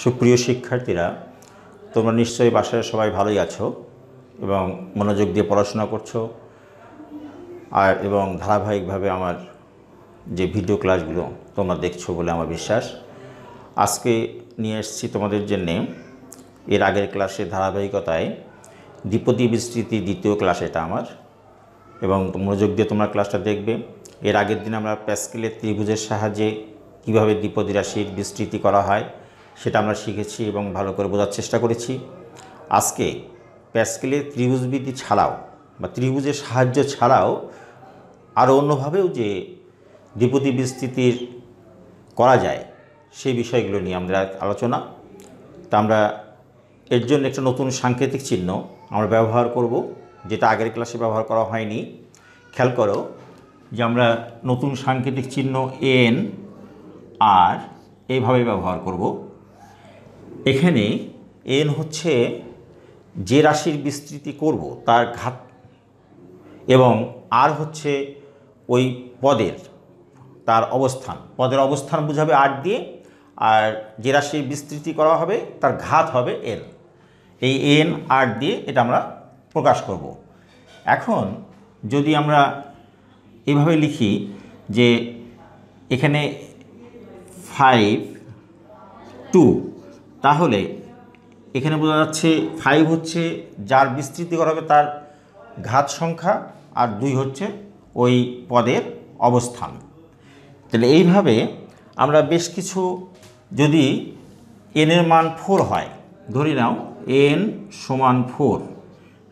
সুপ্রিয় শিক্ষার্থীরা, তোমরা নিশ্চয়ই বাসায় সবাই ভালোই আছো এবং মনোযোগ দিয়ে পড়াশোনা করছো এবং ধারাবাহিকভাবে আমার যে ভিডিও ক্লাসগুলো তোমরা দেখছো বলে আমার বিশ্বাস। আজকে নিয়ে এসেছি তোমাদের জন্যে এর আগের ক্লাসে ধারাবাহিকতায় দ্বিপদী বিস্তৃতি দ্বিতীয় ক্লাস এটা আমার, এবং মনোযোগ দিয়ে তোমরা ক্লাসটা দেখবে। এর আগের দিন আমরা প্যাসকেলের ত্রিভুজের সাহায্যে কীভাবে দ্বিপদী রাশির বিস্তৃতি করা হয় সেটা আমরা শিখেছি এবং ভালো করে বোঝার চেষ্টা করেছি। আজকে প্যাসকেলের ত্রিভুজবিধি ছাড়াও বা ত্রিভুজের সাহায্য ছাড়াও আরও অন্যভাবেও যে দ্বিপদী বিস্তৃতির করা যায় সেই বিষয়গুলো নিয়ে আমরা আলোচনা। তা আমরা এর জন্য একটা নতুন সাংকেতিক চিহ্ন আমরা ব্যবহার করব, যেটা আগের ক্লাসে ব্যবহার করা হয়নি। খেয়াল করো যে আমরা নতুন সাংকেতিক চিহ্ন এন আর এইভাবে ব্যবহার করব। এখানে এন হচ্ছে যে রাশির বিস্তৃতি করব তার ঘাত, এবং আর হচ্ছে ওই পদের তার অবস্থান, পদের অবস্থান বোঝাবে আর দিয়ে, আর যে রাশির বিস্তৃতি করা হবে তার ঘাত হবে এন। এই এন আর দিয়ে এটা আমরা প্রকাশ করব। এখন যদি আমরা এভাবে লিখি যে এখানে 5 2, তাহলে এখানে বোঝা যাচ্ছে 5 হচ্ছে যার বিস্তৃতি করা হবে তার ঘাত সংখ্যা, আর 2 হচ্ছে ওই পদের অবস্থান। তাহলে এইভাবে আমরা বেশ কিছু, যদি এনের মান 4 হয়, ধরে নাও এন সমান 4,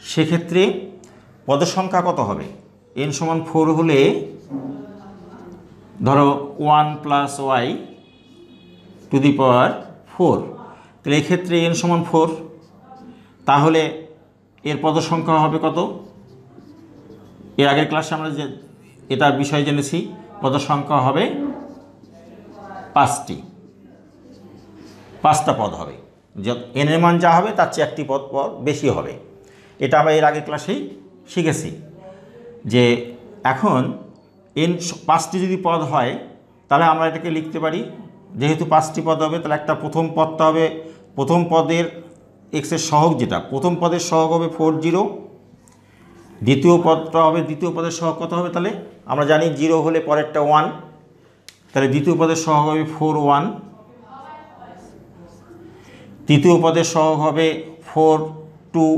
সেক্ষেত্রে পদের সংখ্যা কত হবে? এন সমান 4 হলে ধরো 1 + y টু দি পাওয়ার 4, তাহলে এক্ষেত্রে এন সমান 4, তাহলে এর পদ সংখ্যা হবে কত? এর আগের ক্লাসে আমরা যে এটার বিষয় জেনেছি, পদ সংখ্যা হবে 5টা পদ হবে। যে এন এর মান যা হবে তার চেয়ে একটি পদ বেশি হবে। এটা আমরা এর আগের ক্লাসেই শিখেছি যে এখন এন 5টি যদি পদ হয় তাহলে আমরা এটাকে লিখতে পারি, যেহেতু 5টি পদ হবে তাহলে একটা প্রথম পদটা হবে, প্রথম পদের এক্সের সহগ, যেটা প্রথম পদের সহগ হবে 40, দ্বিতীয় পদটা হবে, দ্বিতীয় পদের সহগ কত হবে? তাহলে আমরা জানি 0 হলে পরেরটা 1, তাহলে দ্বিতীয় পদের সহগ হবে 41, তৃতীয় পদের সহগ হবে 42,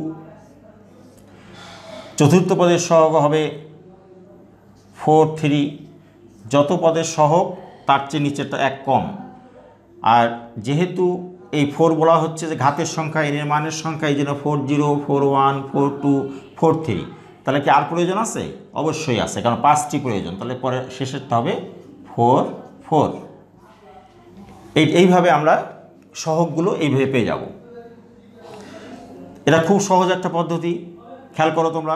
চতুর্থ পদের সহগ হবে 43, যত পদের সহগ তার চেয়ে নিচেরটা 1 কম। আর যেহেতু এই 4 বলা হচ্ছে যে ঘাতের সংখ্যা, এনের মানের সংখ্যা, এই জন্য 40 41 42 43, তাহলে কি আর প্রয়োজন আছে? অবশ্যই আছে, কারণ 5টি প্রয়োজন। তাহলে পরে শেষেরটা হবে 4 4। এইভাবে আমরা সহগগুলো এইভাবে পেয়ে যাব। এটা খুব সহজ একটা পদ্ধতি, খেয়াল করো তোমরা।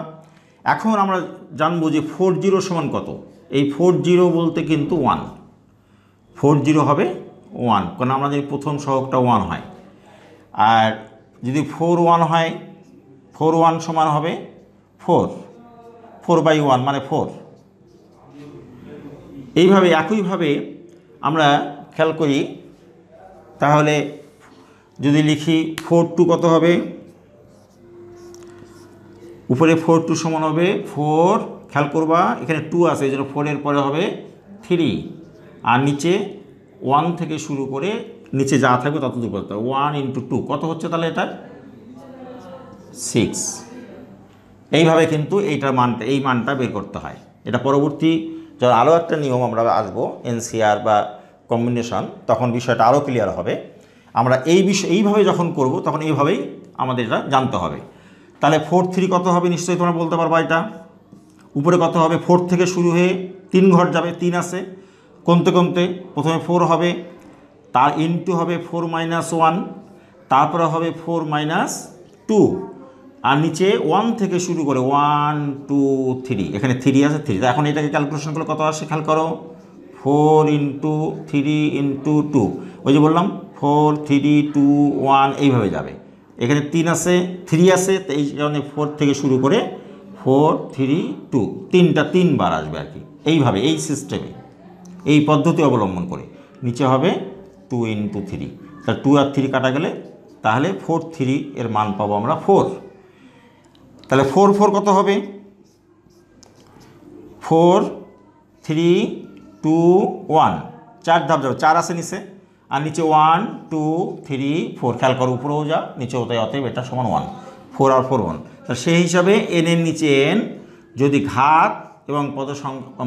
এখন আমরা জানবো যে 40 সমান কত। এই 40 বলতে কিন্তু 1, 40 হবে 1, কারণ আমাদের প্রথম সহগটা 1 হয়। আর যদি 41 হয়, 41 সমান হবে 4/1 মানে 4। এইভাবে একইভাবে আমরা খেয়াল করি, তাহলে যদি লিখি 42 কত হবে? উপরে 42 সমান হবে 4, খেয়াল করবা এখানে 2 আছে, এই জন্য 4 এর পরে হবে 3, আর নিচে 1 থেকে শুরু করে নিচে যা থাকবে তত দূর করতে হবে। 1 × 2 কত হচ্ছে? তাহলে এটা 6। এইভাবে কিন্তু এইটার মানটা, এই মানটা বের করতে হয়। এটা পরবর্তী যখন আরও একটা নিয়ম আমরা আসবো, এনসিআর বা কম্বিনেশন, তখন বিষয়টা আরও ক্লিয়ার হবে। আমরা এইভাবে যখন করব তখন এইভাবেই আমাদের এটা জানতে হবে। তাহলে 43 কত হবে? নিশ্চয়ই তোমরা বলতে পারবা এটা। উপরে কত হবে? 4 থেকে শুরু হয়ে 3 ঘর যাবে, 3 আছে, কমতে কমতে প্রথমে 4 হবে, তার ইনটু হবে 4 - 1, তারপরে হবে 4 - 2, আর নিচে 1 থেকে শুরু করে 1 2 3, এখানে 3 আছে, 3। এখন এটাকে ক্যালকুলেশন করলে কত আসে? খেয়াল করো, 4 × 3 × 2, ওই যে বললাম 4 3 2 1, এইভাবে যাবে। এখানে 3 আছে, 3 আছে, তো এই কারণে 4 থেকে শুরু করে 4 3 2, 3টা 3 বার আসবে আর কি। এইভাবে এই সিস্টেমে, এই পদ্ধতি অবলম্বন করে নিচে হবে 2 × 3। তাহলে 2 আর 3 কাটা গেলে তাহলে 4 3 এর মান পাবো আমরা 4। তাহলে 4 4 কত হবে? 4 3 2 1, 4 ধাপ যাবে, 4 আছে নিচে, আর নিচে 1 2 3 4, খেয়াল করো উপরেও যা নিচেও তাই, অতএব এটা সমান 1, 4 আর 4 1। তাহলে সেই হিসাবে n এর নিচে n যদি ঘাত এবং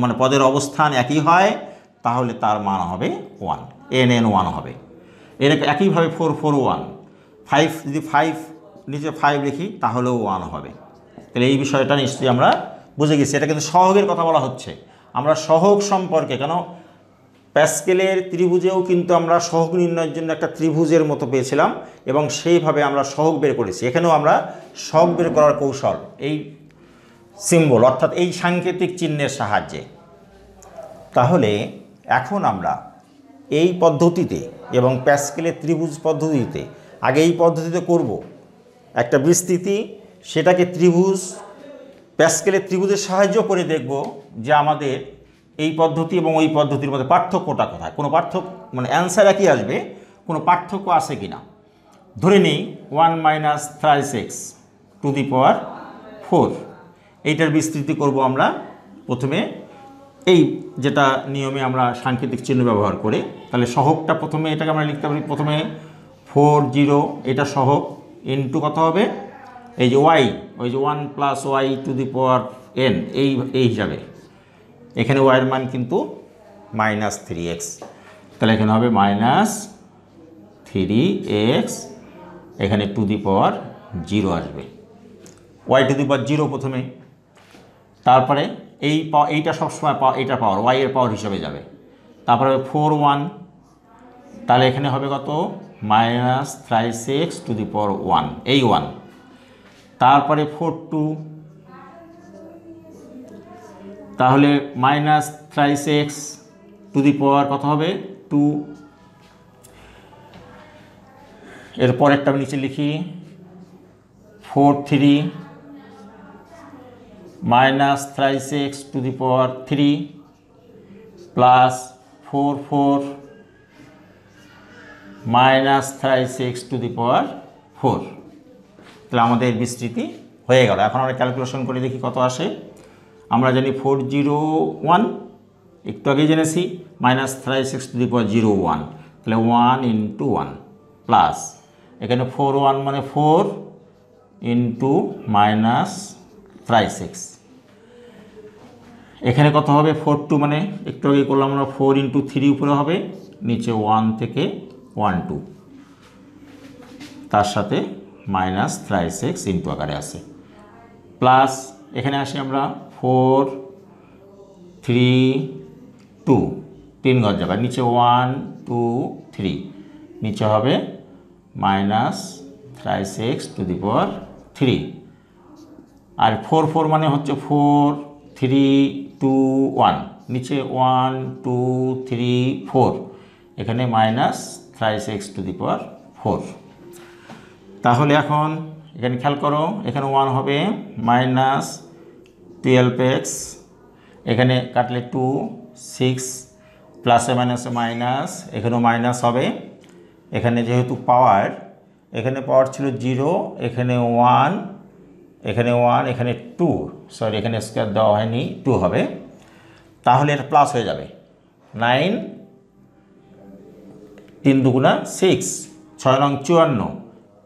মানে পদের অবস্থান একই হয় তাহলে তার মান হবে 1, n n 1 হবে। এর একইভাবে 4 4 1, 5 যদি 5 নিচে 5 লিখি তাহলেও 1 হবে। তাহলে এই বিষয়টা নিশ্চয়ই আমরা বুঝে গেছি। এটা কিন্তু সহগের কথা বলা হচ্ছে। আমরা সহগ সম্পর্কে, কেন প্যাসকেলের ত্রিভুজেও কিন্তু আমরা সহগ নির্ণয়ের জন্য একটা ত্রিভুজের মতো পেয়েছিলাম এবং সেইভাবে আমরা সহগ বের করেছি। এখানেও আমরা সহগ বের করার কৌশল এই সিম্বল অর্থাৎ এই সাংকেতিক চিহ্নের সাহায্যে। তাহলে এখন আমরা এই পদ্ধতিতে এবং প্যাসকেলের ত্রিভুজ পদ্ধতিতে আগে এই পদ্ধতিতে করব একটা বিস্তৃতি, সেটাকে ত্রিভুজ প্যাসকেলের ত্রিভুজের সাহায্য করে দেখব যে আমাদের এই পদ্ধতি এবং ওই পদ্ধতির মধ্যে পার্থক্যটা কোথায়, কোনো পার্থক্য মানে অ্যান্সার একই আসবে, কোনো পার্থক্য আছে কি না। ধরে নিই 1 - 36 টু দি পাওয়ার 4, এইটার বিস্তৃতি করব আমরা প্রথমে এই যেটা নিয়মে আমরা সাংকেতিক চিহ্ন ব্যবহার করে। তাহলে সহগটা প্রথমে এটাকে আমরা লিখতে পারি, প্রথমে 4 0 এটা সহগ ইনটু কত হবে, এই যে y, ওই যে 1 + y to the power n, এই হিসাবে এখানে y এর মান কিন্তু -3x, তাহলে এখানে হবে -3x, এখানে টু দি পাওয়ার 0 আসবে, y টু দি পাওয়ার 0 প্রথমে, তারপরে এইটা সবসময় এইটা পাওয়ার y এর পাওয়ার হিসাবে যাবে, তারপরে 4 1, তাহলে এখানে হবে কত -36 টু দি পাওয়ার 1, এই 1, তারপরে 4 2, তাহলে -36 টু দি পাওয়ার কত হবে 2, এরপর একটা নিচে লিখি 4 3 -36 to the power 3 plus 4 4 -36 to the power 4। তাহলে আমাদের বিস্তৃতি হয়ে গেল। এখন আমরা ক্যালকুলেশন করে দেখি কত আসে। আমরা জানি 401, একটু আগে জেনেছি, -36 টু দি পাওয়ার 0 1, তাহলে 1 × 1 প্লাস এখানে 4 1 মানে 4 ইন্টু -36, এখানে কত হবে 4 2 মানে একটু আগে করলাম আমরা 4 × 3 উপরে হবে, নিচে 1 থেকে 1 2, তার সাথে -36 ইন্টু আকারে আছে, প্লাস এখানে আসি আমরা 4 3 2, 3 ঘর যাবে, নিচে 1 2 3, নিচে হবে -36 টু দি পাওয়ার 3, আর 4 4 মানে হচ্ছে 4 3 2 1, নিচে 1 2 3 4, এখানে -36 টু দি পাওয়ার 4। তাহলে এখন এখানে খেয়াল করো, এখানে 1 হবে -12x, এখানে কাটলে 2 6, প্লাসে মাইনাসে মাইনাস, এখানেও মাইনাস হবে, এখানে যেহেতু পাওয়ার, এখানে পাওয়ার ছিল 0, এখানে 1, এখানে 1, এখানে 2, সরি এখানে স্কোয়ার দেওয়া হয়নি, 2 হবে, তাহলে এটা প্লাস হয়ে যাবে 9 3 2 6, 6 নং 54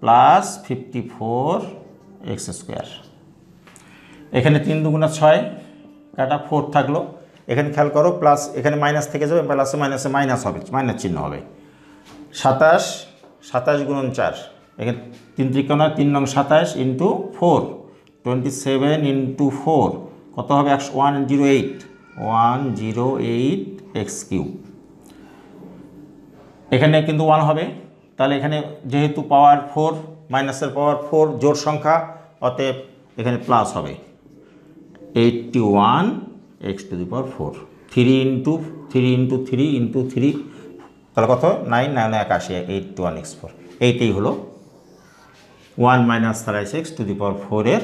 প্লাস 54x²। এখানে 3 2 6 কাটা 4 থাকলো, এখানে খেয়াল করো প্লাস এখানে মাইনাস থেকে যাবে, প্লাসে মাইনাসে মাইনাস হবে, মাইনাস চিহ্ন হবে, 27 27 × 4, এখানে 3 3 3 নং 27 ইন্টু 4 27 ইন্টু 4 কত হবে 108 108x³। এখানে কিন্তু 1 হবে, তাহলে এখানে যেহেতু পাওয়ার 4 মাইনাসের পাওয়ার 4 জোড় সংখ্যা, অতএব এখানে প্লাস হবে 81x⁴, 3 ইন্টু 3 তাহলে কত 9 9 81 81x4, এইটাই হলো 1 - 36⁴ এর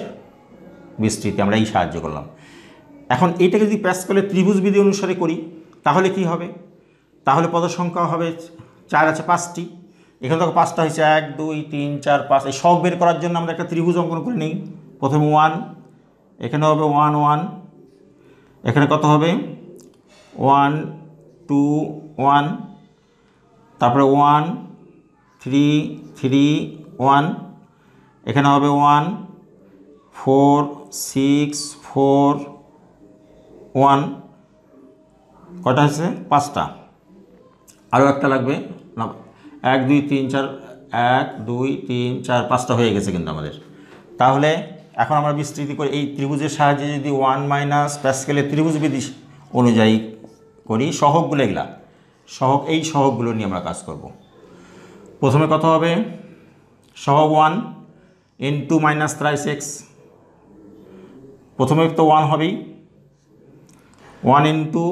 বিস্তৃতি আমরা এই সাহায্য করলাম। এখন এইটাকে যদি প্যাসকেলের ত্রিভুজ বিধি অনুসারে করি তাহলে কি হবে, তাহলে পদ সংখ্যা হবে 4 আছে 5টি, এখানে তো 5টা হয়েছে, 1 2 3 4 5। এই সব বের করার জন্য আমরা একটা ত্রিভুজ অঙ্কন করে নিই। প্রথমে 1, এখানে হবে 1 1, এখানে কত হবে 1 2 1, তারপরে 1 3 3 1, এখানে হবে 1 4 6 4 1। কটা আছে? 5টা। আরও একটা লাগবে না, 1 2 3 4, 1 2 3 4 5টা হয়ে গেছে কিন্তু আমাদের। তাহলে এখন আমরা বিস্তৃতি করে এই ত্রিভুজের সাহায্যে যদি 1 মাইনাস প্যাসকেলের ত্রিভুজ বিধি অনুযায়ী করি, সহগগুলো এগুলা সহগ, এই সহগগুলো নিয়ে আমরা কাজ করব। প্রথমে কত হবে? সহগ 1 ইন্টু মাইনাস থ্রাইস এক্স। প্রথমে তো 1 হবেই, 1 into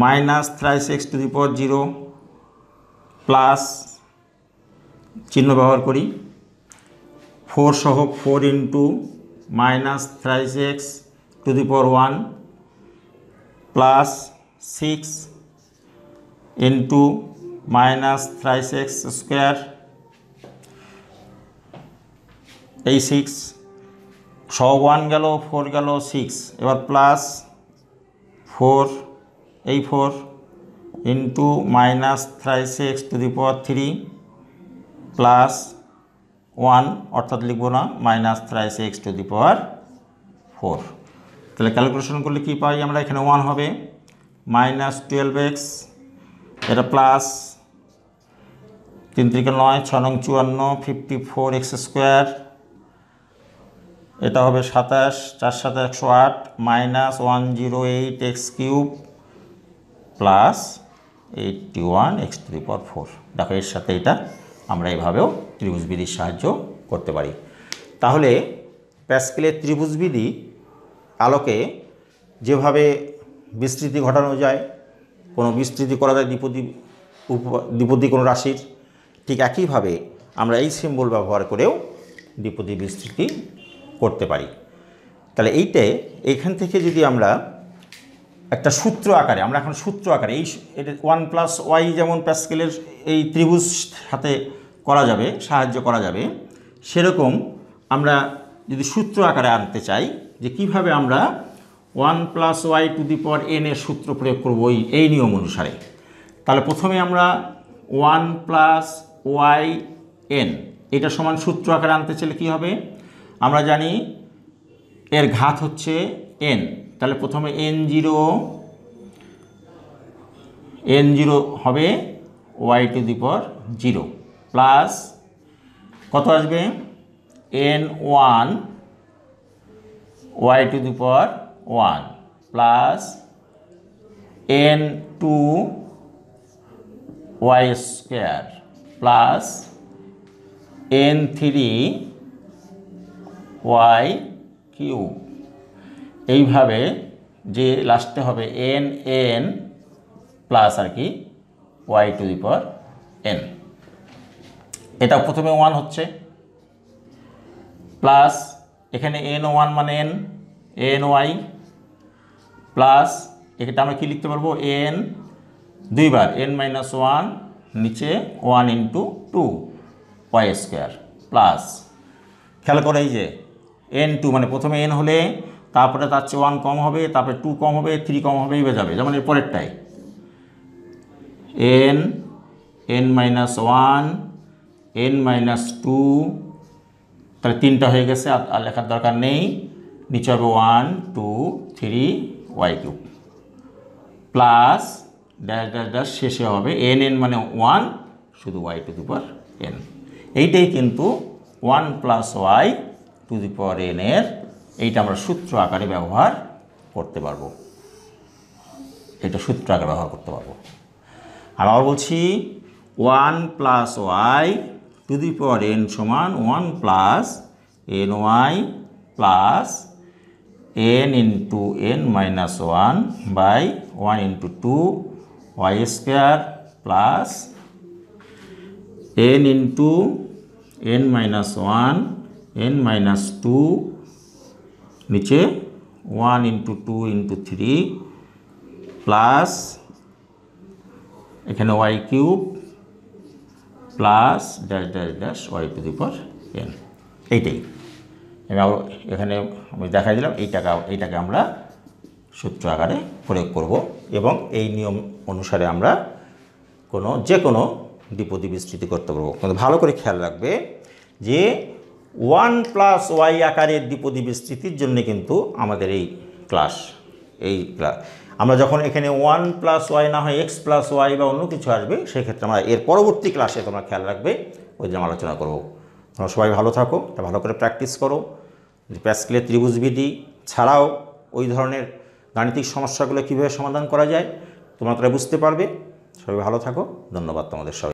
minus thrice X to the power 0 plus চিহ্ন ব্যবহার করি 4 সহগ 4 into minus thrice X to the power 1 plus 6 into minus thrice x square, এই 6 সহগ 1 গেল, 4 গেল, 6, এবার প্লাস 4, এই 4 into minus thrice X to the power 3 plus 1, অর্থাৎ লিখব না minus thrice X to the power 4। তাহলে ক্যালকুলেশন করলে কি পাই আমরা? এখানে 1 হবে মাইনাস 12x, এটা প্লাস 3 3 9 6 9 54 54x স্কোয়ার, এটা হবে 27 4 7 108 মাইনাস 108x কিউব প্লাস 81x টু দি পাওয়ার 4। দেখো এর সাথে এটা আমরা এইভাবেও ত্রিভুজ বিধির সাহায্য করতে পারি। তাহলে প্যাসকেলের ত্রিভুজ বিধি আলোকে যেভাবে বিস্তৃতি ঘটানো যায়, কোনো বিস্তৃতি করা যায় দ্বিপদী কোনো রাশির, ঠিক একইভাবে আমরা এই সিম্বল ব্যবহার করেও দ্বিপদী বিস্তৃতি করতে পারি। তাহলে এইখান থেকে যদি আমরা একটা সূত্র আকারে, আমরা এখন সূত্র আকারে এই 1 প্লাস ওয়াই যেমন প্যাসকেলের এই ত্রিভুজ সাথে করা যাবে, সাহায্য করা যাবে, সেরকম আমরা যদি সূত্র আকারে আনতে চাই যে কিভাবে আমরা 1 plus y to the power n এর সূত্র প্রয়োগ করব এই নিয়ম অনুসারে, তাহলে প্রথমে আমরা 1 প্লাস ওয়াই n এটা সমান সূত্র আকারে আনতে চাইলে কী হবে? আমরা জানি এর ঘাত হচ্ছে n, তাহলে প্রথমে n0 হবে y to the power 0 plus কত আসবে n1 y to the power 1 plus n2 y square plus n3 y cube. এইভাবে যে লাস্টে হবে n প্লাস আর কি y to the power n। এটা প্রথমে 1 হচ্ছে প্লাস এখানে n1 মানে ny প্লাস এটা আমরা কি লিখতে পারবো? n দুইবার n মাইনাস 1 নিচে 1 ইন্টু 2 y স্কোয়ার প্লাস, খেয়াল করে এই যে n2 মানে প্রথমে n হলে তারপরে তার চেয়ে 1 কম হবে, তারপরে 2 কম হবে, 3 কম হবে, এইভাবে যাবে। যেমন এর পরেরটাই n মাইনাস 1 n মাইনাস 2, তাহলে 3টা হয়ে গেছে, আর লেখার দরকার নেই। নিচে হবে 1 2 3 y cube plus dash dash dash, শেষে হবে n মানে 1 শুধু y to the power n। এইটাই কিন্তু 1 plus y to the power n এর, এইটা আমরা সূত্র আকারে ব্যবহার করতে পারবো, এটা সূত্র আকারে ব্যবহার করতে পারবো। আবার বলছি 1 plus y to the power n সমান 1 plus ny plus n into n minus 1 by 1 into 2 y square plus n into n minus 1 n minus 2 নিচে 1 ইন্টু 2 ইন্টু 3 প্লাস এখানে y cube plus dash dash dash y to the power n. এইটাই এখানে আমি দেখাই দিলাম। এইটাকে আমরা সূত্র আকারে প্রয়োগ করব এবং এই নিয়ম অনুসারে আমরা যে কোনো দ্বিপদী বিস্তৃতি করতে পারবো। কিন্তু ভালো করে খেয়াল রাখবে যে 1+y আকারের দ্বিপদী বিস্তৃতির জন্য কিন্তু আমাদের এই ক্লাস আমরা যখন এখানে 1+y না হয় x+y বা অন্য কিছু আসবে, সেক্ষেত্রে আমরা এর পরবর্তী ক্লাসে তোমরা খেয়াল রাখবে ওই যে আমরা আলোচনা করব। তোমরা সবাই ভালো থাকো, ভালো করে প্র্যাকটিস করো। প্যাসকেলের ত্রিভুজবিধি ছাড়াও ওই ধরনের গাণিতিক সমস্যাগুলো কীভাবে সমাধান করা যায় তোমরা বুঝতে পারবে। সবাই ভালো থাকো, ধন্যবাদ তোমাদের সবাই।